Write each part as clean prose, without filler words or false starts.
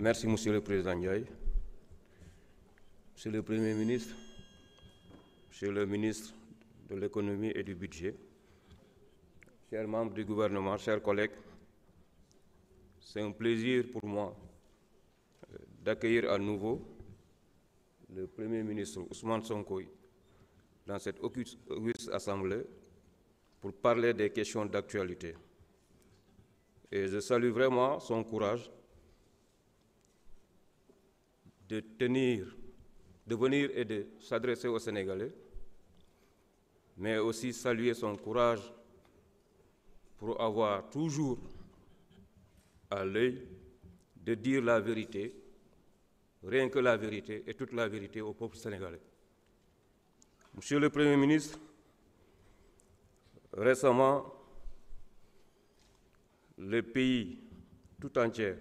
Merci, Monsieur le Président Ndiaye. Monsieur le Premier ministre, Monsieur le ministre de l'Économie et du Budget, chers membres du gouvernement, chers collègues, c'est un plaisir pour moi d'accueillir à nouveau le Premier ministre Ousmane Sonko dans cette auguste assemblée pour parler des questions d'actualité. Et je salue vraiment son courage de venir et de s'adresser aux Sénégalais, mais aussi saluer son courage pour avoir toujours à l'œil de dire la vérité, rien que la vérité et toute la vérité au peuple sénégalais. Monsieur le Premier ministre, récemment, le pays tout entier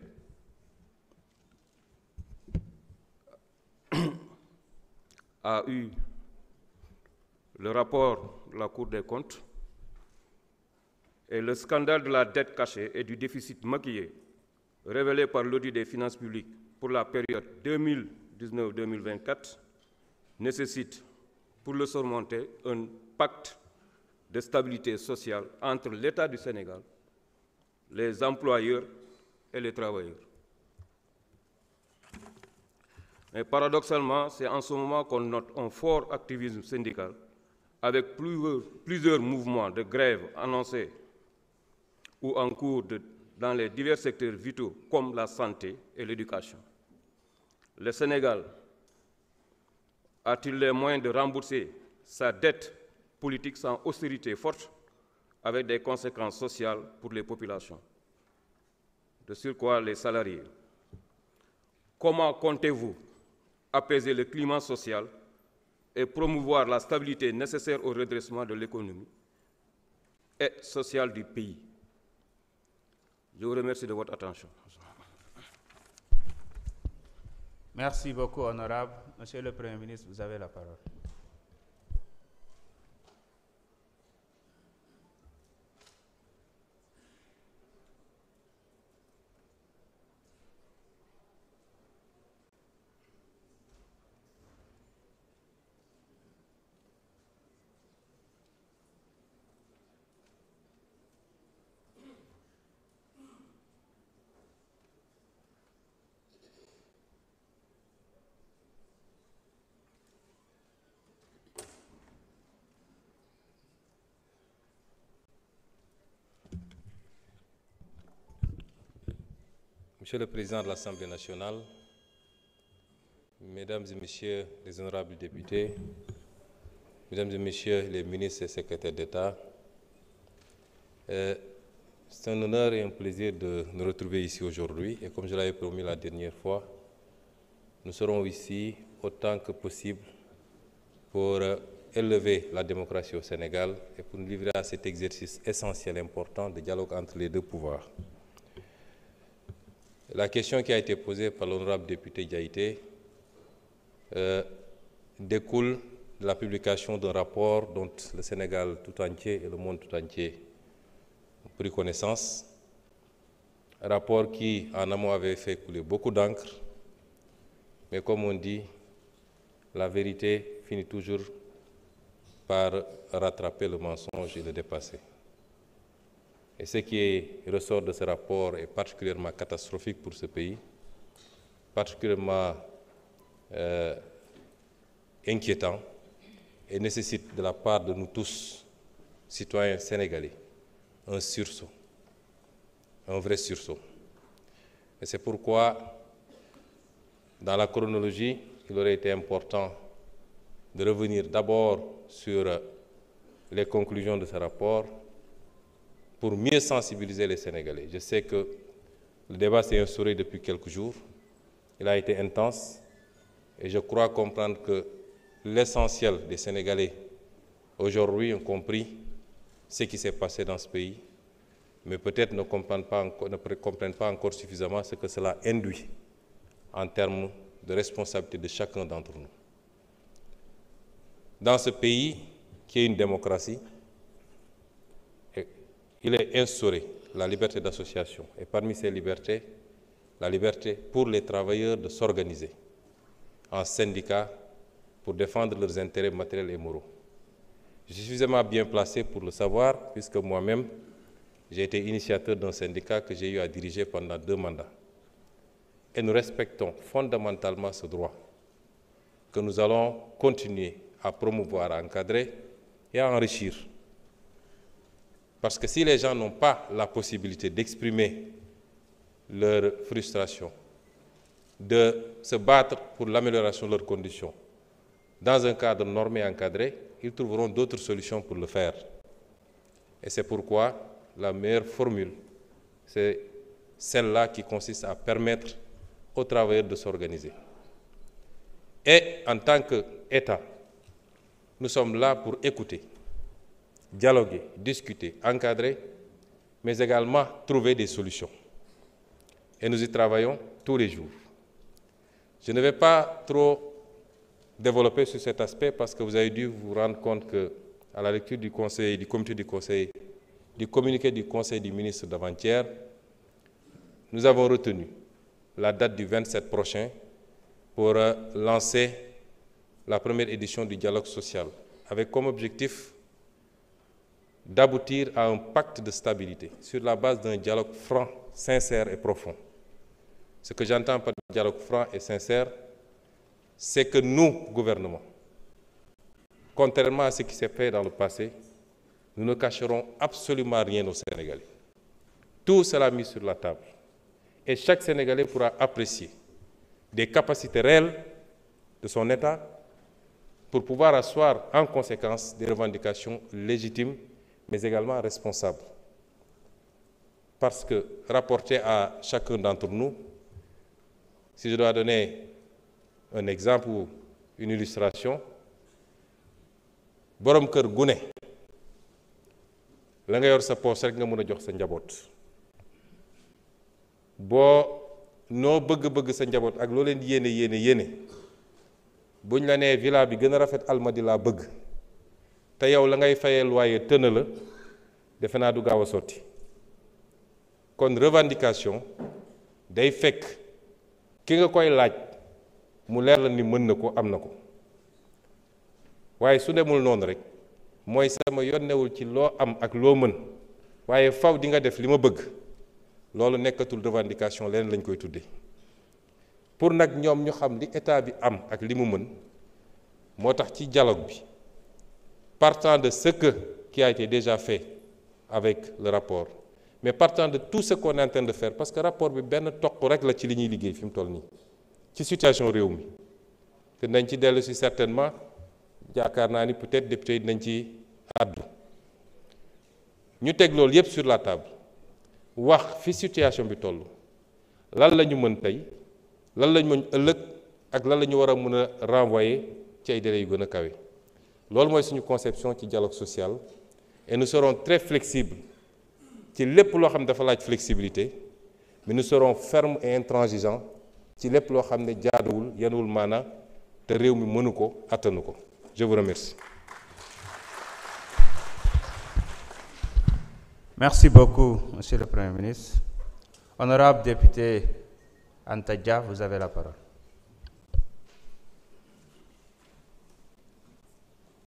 a eu le rapport de la Cour des comptes et le scandale de la dette cachée et du déficit maquillé révélé par l'audit des finances publiques pour la période 2019-2024 nécessite, pour le surmonter, un pacte de stabilité sociale entre l'État du Sénégal, les employeurs et les travailleurs. Mais paradoxalement, c'est en ce moment qu'on note un fort activisme syndical avec plusieurs mouvements de grève annoncés ou en cours dans les divers secteurs vitaux comme la santé et l'éducation. Le Sénégal a-t-il les moyens de rembourser sa dette politique sans austérité forte avec des conséquences sociales pour les populations, de surcroît les salariés? Comment comptez-vous apaiser le climat social et promouvoir la stabilité nécessaire au redressement de l'économie et sociale du pays? Je vous remercie de votre attention. Merci beaucoup, honorable. Monsieur le Premier ministre, vous avez la parole. Monsieur le Président de l'Assemblée nationale, Mesdames et Messieurs les honorables députés, Mesdames et Messieurs les ministres et secrétaires d'État, c'est un honneur et un plaisir de nous retrouver ici aujourd'hui. Et comme je l'avais promis la dernière fois, nous serons ici autant que possible pour élever la démocratie au Sénégal et pour nous livrer à cet exercice essentiel, important de dialogue entre les deux pouvoirs. La question qui a été posée par l'honorable député Diaïté découle de la publication d'un rapport dont le Sénégal tout entier et le monde tout entier ont pris connaissance. Un rapport qui, en amont, avait fait couler beaucoup d'encre, mais comme on dit, la vérité finit toujours par rattraper le mensonge et le dépasser. Et ce qui ressort de ce rapport est particulièrement catastrophique pour ce pays, particulièrement inquiétant et nécessite de la part de nous tous, citoyens sénégalais, un sursaut, un vrai sursaut. Et c'est pourquoi, dans la chronologie, il aurait été important de revenir d'abord sur les conclusions de ce rapport, pour mieux sensibiliser les Sénégalais. Je sais que le débat s'est instauré depuis quelques jours. Il a été intense et je crois comprendre que l'essentiel des Sénégalais aujourd'hui ont compris ce qui s'est passé dans ce pays, mais peut-être ne comprennent pas encore suffisamment ce que cela induit en termes de responsabilité de chacun d'entre nous. Dans ce pays qui est une démocratie, il est instauré la liberté d'association. Et parmi ces libertés, la liberté pour les travailleurs de s'organiser en syndicats pour défendre leurs intérêts matériels et moraux. Je suis suffisamment bien placé pour le savoir, puisque moi-même, j'ai été initiateur d'un syndicat que j'ai eu à diriger pendant 2 mandats. Et nous respectons fondamentalement ce droit que nous allons continuer à promouvoir, à encadrer et à enrichir. Parce que si les gens n'ont pas la possibilité d'exprimer leur frustration, de se battre pour l'amélioration de leurs conditions, dans un cadre normé et encadré, ils trouveront d'autres solutions pour le faire. Et c'est pourquoi la meilleure formule, c'est celle-là qui consiste à permettre aux travailleurs de s'organiser. Et en tant qu'État, nous sommes là pour écouter, dialoguer, discuter, encadrer, mais également trouver des solutions. Et nous y travaillons tous les jours. Je ne vais pas trop développer sur cet aspect parce que vous avez dû vous rendre compte qu'à la lecture du Conseil, du comité du Conseil, du communiqué du Conseil du ministre d'avant-hier, nous avons retenu la date du 27 prochain pour lancer la première édition du dialogue social, avec comme objectif d'aboutir à un pacte de stabilité sur la base d'un dialogue franc, sincère et profond. Ce que j'entends par dialogue franc et sincère, c'est que nous, gouvernement, contrairement à ce qui s'est fait dans le passé, nous ne cacherons absolument rien aux Sénégalais. Tout sera mis sur la table. Et chaque Sénégalais pourra apprécier des capacités réelles de son État pour pouvoir asseoir en conséquence des revendications légitimes, mais également responsables. Parce que, rapporté à chacun d'entre nous, si je dois donner un exemple ou une illustration, borom kër gu ne la nga yor sa poos rek nga mën a jox sa njaboot boo noo bëgg-bëgg sa njaboot ak loo leen yéene buñ la nee villa bi gën a rafet Almadi laa bëgg te yow la ngay fayee loyer tëna la defe naa du gaaw a sotti kon revendication day fekk ki nga koy laaj mu leer la ni mën na ko am na ko waaye su demul noonu rek mooy sama yónnewul ci loo am ak loo mën waaye faw di nga def li ma bëgg loolu nekkatul revendication leneen lañ koy tuddee pour nag ñoom ñu xam li état bi am ak li mu mën moo tax ci dialogue bi partant de ce qui a été déjà fait avec le rapport mais partant de tout ce qu'on est en train de faire parce que rapport bi benn toq rek la ci li ñuy liggéey fi mu toll nii ci situation réew mi te nañ ci dellu si certainement jaakaar naa ni peut-être député yi nañ ci àddu ñu teg loolu yépp sur la table wax fi situation bi toll lan la ñu mën tey lan la ñu mën ëllëg ak lan la ñu war a mën a renvoyer ci ay délais yu gën a kawe loolu mooy suñu conception ci dialogue social et nous serons très flexibles ci lépp loo xam ne dafa laaj flexibilité mais nous serons fermes et intransigeants ci lépp loo xam ne jaaduwul yenuwul maana te réew mi mënu ko attanu ko je vous remercie. Merci beaucoup, Monsieur le Premier ministre. Honorable député Anta Dia, vous avez la parole.